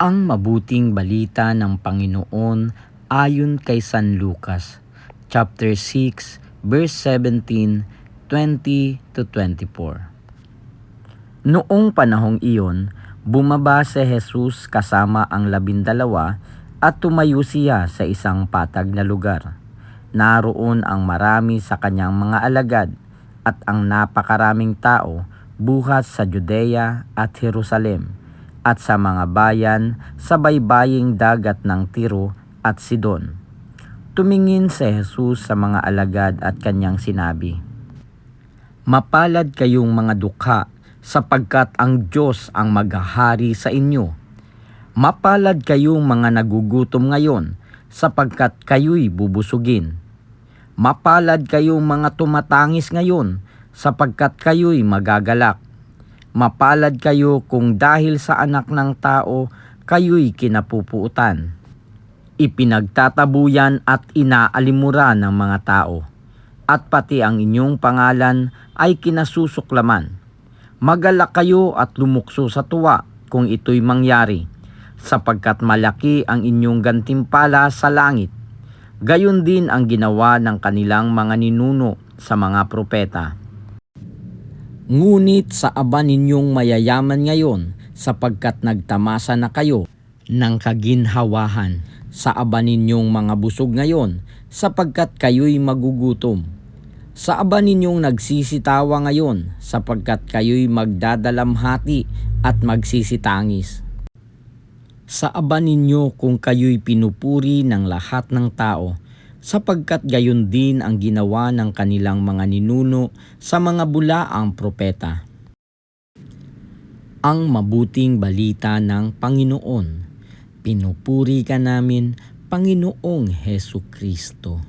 Ang mabuting balita ng Panginoon ayon kay San Lucas, chapter 6, verse 17, 20-24. Noong panahong iyon, bumaba si Jesus kasama ang 12 at tumayo siya sa isang patag na lugar. Naroon ang marami sa kanyang mga alagad at ang napakaraming tao buhat sa Judea at Jerusalem at sa mga bayan sa baybaying dagat ng Tiro at Sidon. Tumingin si Jesus sa mga alagad at kanyang sinabi, "Mapalad kayong mga dukha, sapagkat ang Diyos ang maghahari sa inyo. Mapalad kayong mga nagugutom ngayon, sapagkat kayo'y bubusugin. Mapalad kayong mga tumatangis ngayon, sapagkat kayo'y magagalak. Mapalad kayo kung dahil sa Anak ng Tao, kayo'y kinapupuutan. Ipinagtatabuyan at inaalimuran ng mga tao, at pati ang inyong pangalan ay kinasusuklaman. Magalak kayo at lumukso sa tuwa kung ito'y mangyari, sapagkat malaki ang inyong gantimpala sa langit. Gayon din ang ginawa ng kanilang mga ninuno sa mga propeta. Ngunit sa aba ninyong mayayaman ngayon, sapagkat nagtamasa na kayo ng kaginhawahan. Sa aba ninyong mga busog ngayon, sapagkat kayo'y magugutom. Sa aba ninyong nagsisitawa ngayon, sapagkat kayo'y magdadalamhati at magsisitangis. Sa aba ninyo kung kayo'y pinupuri ng lahat ng tao, sapagkat gayon din ang ginawa ng kanilang mga ninuno sa mga bulaang propeta." Ang mabuting balita ng Panginoon. Pinupuri ka namin, Panginoong Hesukristo.